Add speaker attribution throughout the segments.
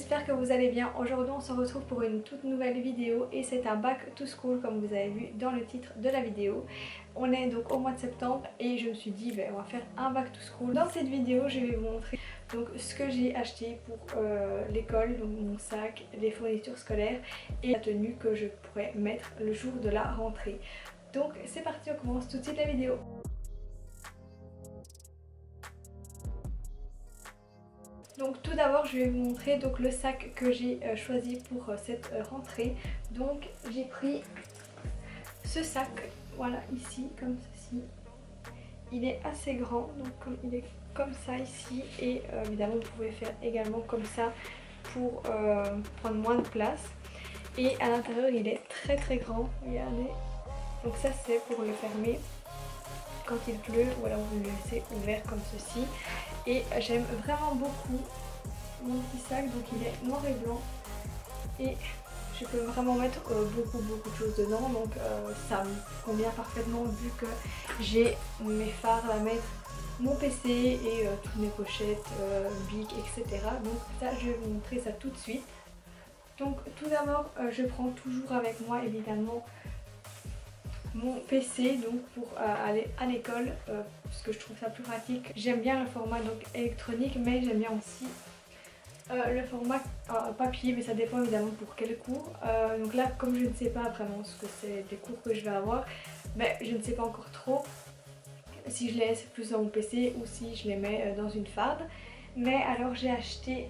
Speaker 1: j'espère que vous allez bien. Aujourd'hui on se retrouve pour une toute nouvelle vidéo et c'est un back to school comme vous avez vu dans le titre de la vidéo. On est donc au mois de septembre et je me suis dit on va faire un back to school. Dans cette vidéo je vais vous montrer donc ce que j'ai acheté pour l'école, donc mon sac, les fournitures scolaires et la tenue que je pourrais mettre le jour de la rentrée. Donc c'est parti, on commence tout de suite la vidéo. Donc tout d'abord je vais vous montrer donc le sac que j'ai choisi pour cette rentrée. Donc j'ai pris ce sac, voilà ici comme ceci. Il est assez grand, donc il est comme ça ici et évidemment vous pouvez faire également comme ça pour prendre moins de place. Et à l'intérieur il est très grand, regardez. Donc ça c'est pour le fermer quand il pleut ou alors vous le laissez ouvert comme ceci. Et j'aime vraiment beaucoup mon petit sac, donc il est noir et blanc et je peux vraiment mettre beaucoup de choses dedans, donc ça me convient parfaitement vu que j'ai mes fards à mettre, mon PC et toutes mes pochettes, bic, etc. Donc ça je vais vous montrer ça tout de suite. Donc tout d'abord je prends toujours avec moi évidemment mon PC donc pour aller à l'école parce que je trouve ça plus pratique. J'aime bien le format donc électronique, mais j'aime bien aussi le format papier, mais ça dépend évidemment pour quel cours. Donc là comme je ne sais pas vraiment ce que c'est des cours que je vais avoir, mais je ne sais pas encore trop si je les laisse plus dans mon PC ou si je les mets dans une farde. Mais alors j'ai acheté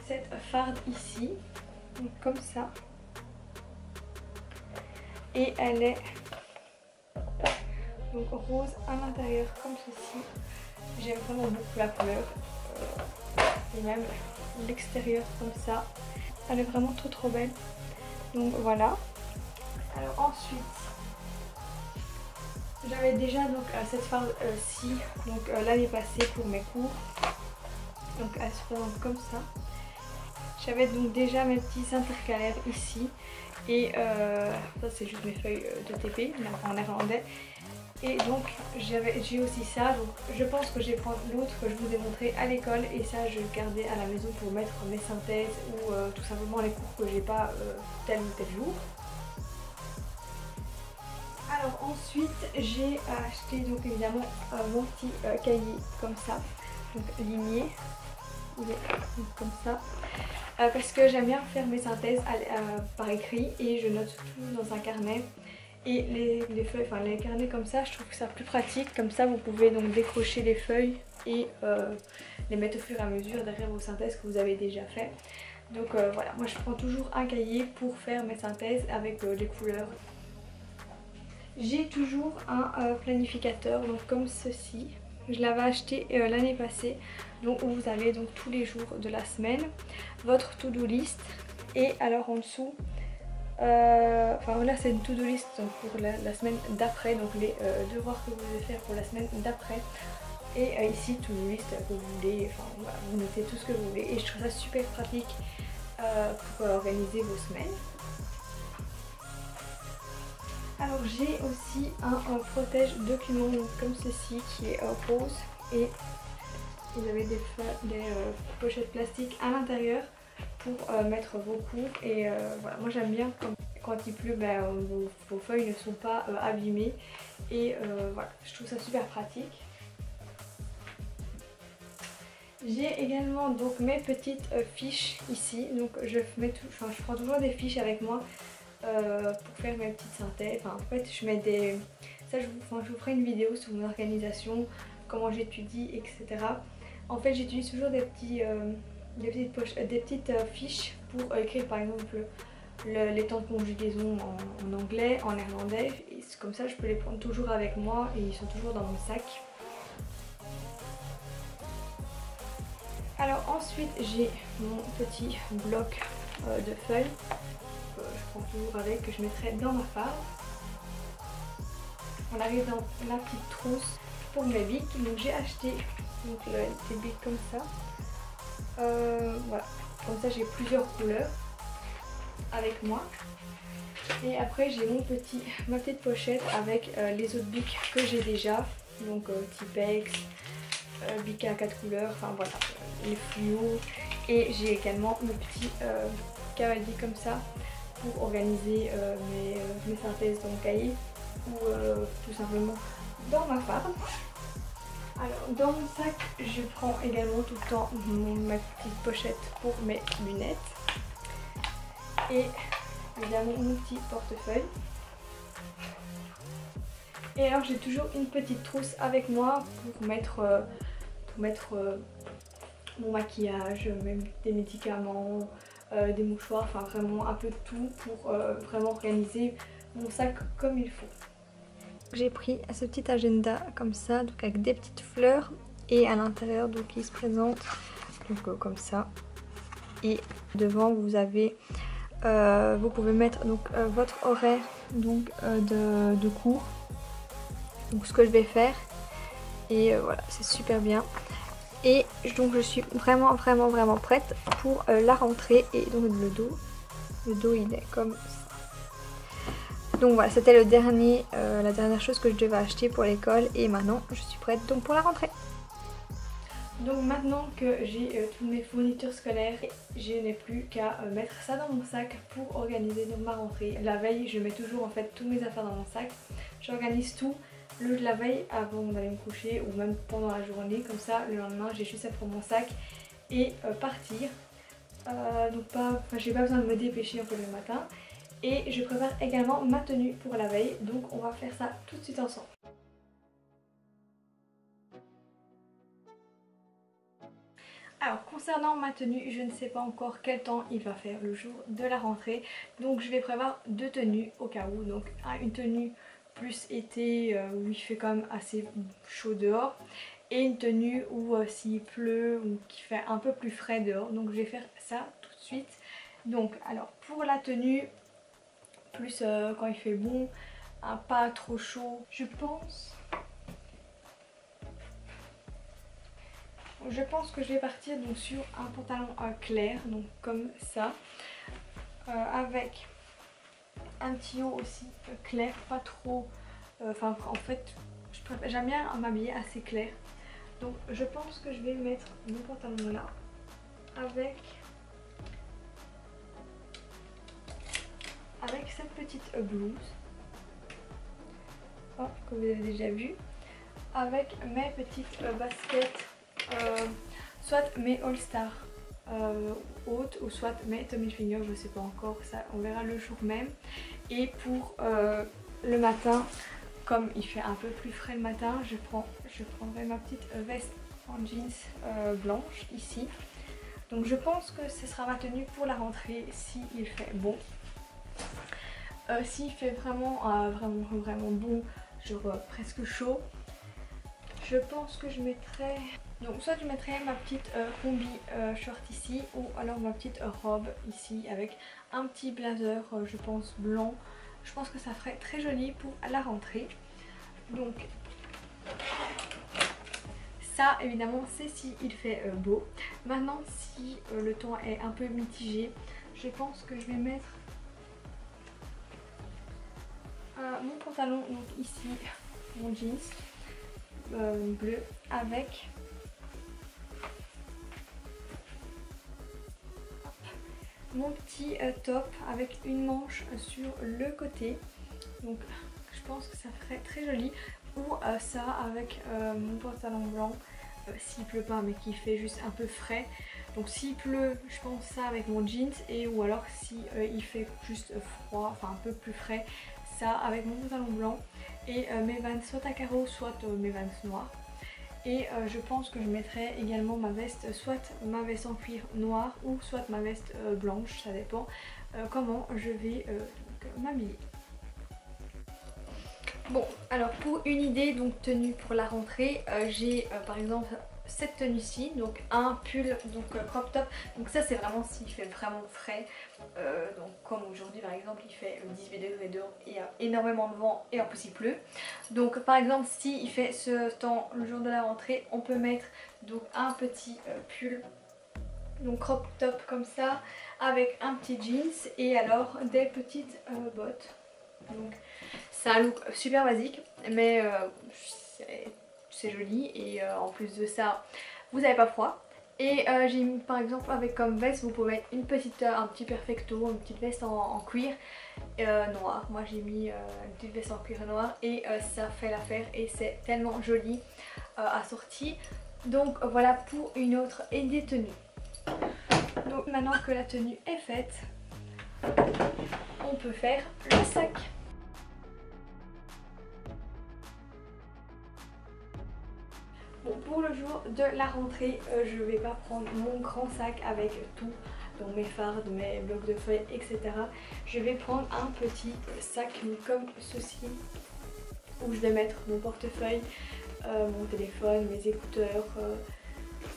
Speaker 1: cette farde ici, donc comme ça. Et elle est donc rose à l'intérieur comme ceci. J'aime vraiment beaucoup la couleur et même l'extérieur comme ça. Elle est vraiment trop belle. Donc voilà. Alors ensuite, j'avais déjà donc cette farde-ci l'année passée pour mes cours. Donc elle se présente comme ça. J'avais donc déjà mes petits intercalaires ici. Et ça c'est juste mes feuilles de TP en néerlandais. Et donc j'ai aussi ça, donc je pense que je vais prendre l'autre que je vous ai montré à l'école et ça je vais le garder à la maison pour mettre mes synthèses ou tout simplement les cours que j'ai pas tel ou tel jour. Alors ensuite j'ai acheté donc évidemment mon petit cahier comme ça, donc ligné, il est comme ça. Parce que j'aime bien faire mes synthèses par écrit et je note tout dans un carnet. Et les feuilles, enfin les carnets comme ça, je trouve que c'est plus pratique. Comme ça vous pouvez donc décrocher les feuilles et les mettre au fur et à mesure derrière vos synthèses que vous avez déjà fait. Donc voilà, moi je prends toujours un cahier pour faire mes synthèses avec les couleurs. J'ai toujours un planificateur donc comme ceci. Je l'avais acheté l'année passée, donc où vous avez donc tous les jours de la semaine votre to-do list. Et alors en dessous, enfin là c'est une to-do list donc pour la semaine d'après, donc les devoirs que vous devez faire pour la semaine d'après. Et ici to-do list que vous voulez, enfin voilà, vous notez tout ce que vous voulez et je trouve ça super pratique pour organiser vos semaines. Alors j'ai aussi un protège documents comme ceci qui est rose et vous avez des pochettes plastiques à l'intérieur pour mettre vos cours et voilà, moi j'aime bien quand il pleut, vos feuilles ne sont pas abîmées et voilà, je trouve ça super pratique. J'ai également donc mes petites fiches ici, donc je prends toujours des fiches avec moi. Pour faire mes petites synthèses, enfin en fait je mets des... Ça je vous ferai une vidéo sur mon organisation, comment j'étudie, etc. En fait j'utilise toujours des petites fiches pour écrire par exemple les temps de conjugaison en anglais, en néerlandais. Et comme ça je peux les prendre toujours avec moi et ils sont toujours dans mon sac. Alors ensuite j'ai mon petit bloc de feuilles. Je prends toujours avec, que je mettrai dans ma farde. On arrive dans la petite trousse pour mes bics. Donc j'ai acheté des bics comme ça. Voilà, comme ça j'ai plusieurs couleurs avec moi. Et après j'ai ma petite pochette avec les autres bics que j'ai déjà. Donc Tipex, bic à 4 couleurs, enfin voilà, les fluos Et j'ai également mon petit cavalier comme ça pour organiser mes synthèses dans mon cahier ou tout simplement dans ma farde. Alors dans mon sac je prends également tout le temps ma petite pochette pour mes lunettes et évidemment mon petit portefeuille. Et alors j'ai toujours une petite trousse avec moi pour mettre mon maquillage, même des médicaments, des mouchoirs, enfin vraiment un peu de tout pour vraiment organiser mon sac comme il faut. J'ai pris ce petit agenda comme ça, donc avec des petites fleurs et à l'intérieur donc il se présente donc comme ça. Et devant vous avez, vous pouvez mettre donc votre horaire donc de cours, donc ce que je vais faire et voilà c'est super bien. Et donc je suis vraiment prête pour la rentrée. Et donc le dos il est comme ça. Donc voilà, c'était la dernière chose que je devais acheter pour l'école. Et maintenant je suis prête donc pour la rentrée. Donc maintenant que j'ai toutes mes fournitures scolaires, je n'ai plus qu'à mettre ça dans mon sac pour organiser donc ma rentrée. La veille je mets toujours en fait toutes mes affaires dans mon sac. J'organise tout la veille avant d'aller me coucher ou même pendant la journée, comme ça le lendemain j'ai juste à prendre mon sac et partir. Donc j'ai pas besoin de me dépêcher un peu le matin. Et je prépare également ma tenue pour la veille, donc on va faire ça tout de suite ensemble. Alors concernant ma tenue, je ne sais pas encore quel temps il va faire le jour de la rentrée, donc je vais prévoir deux tenues au cas où. Donc une tenue plus été où il fait quand même assez chaud dehors, et une tenue où s'il pleut ou qu'il fait un peu plus frais dehors. Donc je vais faire ça tout de suite. Donc alors pour la tenue plus quand il fait bon, pas trop chaud, je pense que je vais partir donc sur un pantalon clair, donc comme ça, avec un petit haut aussi clair, pas trop, enfin en fait j'aime bien m'habiller assez clair. Donc je pense que je vais mettre mon pantalon là avec cette petite blouse que vous avez déjà vu, avec mes petites baskets, soit mes All Star hautes ou soit mes Tommy Hilfiger, je sais pas encore, ça on verra le jour même. Et pour le matin, comme il fait un peu plus frais le matin, je prendrai ma petite veste en jeans blanche ici. Donc je pense que ce sera ma tenue pour la rentrée si il fait bon. S'il fait vraiment bon, genre presque chaud, je pense que je mettrai... Donc soit je mettrai ma petite combi short ici, ou alors ma petite robe ici avec un petit blazer je pense blanc. Je pense que ça ferait très joli pour la rentrée. Donc ça évidemment c'est si il fait beau. Maintenant si le temps est un peu mitigé, je pense que je vais mettre mon pantalon, donc ici mon jeans bleu avec mon petit top avec une manche sur le côté. Donc je pense que ça ferait très joli. Ou ça avec mon pantalon blanc s'il pleut pas mais qu'il fait juste un peu frais. Donc s'il pleut, je pense ça avec mon jeans, et ou alors si il fait juste froid, enfin un peu plus frais, ça avec mon pantalon blanc et mes Vans soit à carreaux soit mes Vans noirs. Et je pense que je mettrai également ma veste, soit ma veste en cuir noir ou soit ma veste blanche, ça dépend comment je vais m'habiller. Bon, alors pour une idée donc tenue pour la rentrée, j'ai par exemple cette tenue-ci, donc un pull donc crop top. Donc ça c'est vraiment s'il fait vraiment frais, donc comme aujourd'hui par exemple il fait 18 degrés dehors et il y a énormément de vent et en plus il pleut. Donc par exemple si il fait ce temps le jour de la rentrée, on peut mettre donc un petit pull donc crop top comme ça avec un petit jeans et alors des petites bottes. Donc c'est un look super basique mais c'est joli, et en plus de ça vous n'avez pas froid. Et j'ai mis par exemple avec comme veste, vous pouvez mettre un petit perfecto, une petite veste en cuir noir. Moi j'ai mis une petite veste en cuir noir et ça fait l'affaire et c'est tellement joli assorti. Donc voilà pour une autre et des tenues. Donc maintenant que la tenue est faite, on peut faire le sac. Bon, pour le jour de la rentrée, je vais pas prendre mon grand sac avec tout, donc mes fardes, mes blocs de feuilles, etc. Je vais prendre un petit sac comme ceci, où je vais mettre mon portefeuille, mon téléphone, mes écouteurs,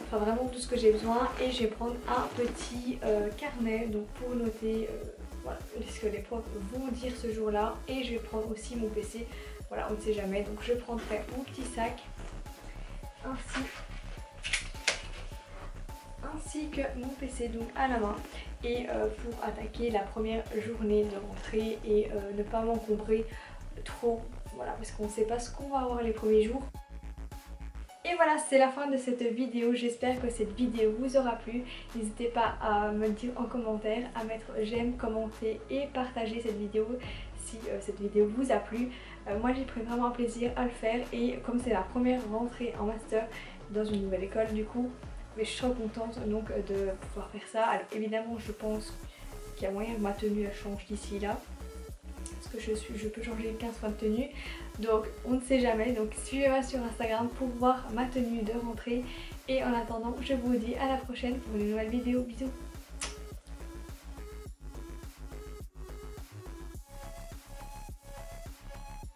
Speaker 1: enfin vraiment tout ce que j'ai besoin. Et je vais prendre un petit carnet donc pour noter voilà, ce que les profs vont dire ce jour-là. Et je vais prendre aussi mon PC, voilà, on ne sait jamais. Donc je prendrai mon petit sac ainsi que mon PC donc à la main. Et pour attaquer la première journée de rentrée et ne pas m'encombrer trop, voilà, parce qu'on ne sait pas ce qu'on va avoir les premiers jours. Et voilà, c'est la fin de cette vidéo. J'espère que cette vidéo vous aura plu. N'hésitez pas à me dire en commentaire, à mettre j'aime, commenter et partager cette vidéo si cette vidéo vous a plu. Moi j'ai pris vraiment un plaisir à le faire et comme c'est la première rentrée en master dans une nouvelle école du coup, mais je suis trop contente donc de pouvoir faire ça. Alors évidemment je pense qu'il y a moyen que ma tenue elle change d'ici là. Parce que je peux changer 15 fois de tenue, donc on ne sait jamais. Donc suivez-moi sur Instagram pour voir ma tenue de rentrée et en attendant je vous dis à la prochaine pour une nouvelle vidéo. Bisous.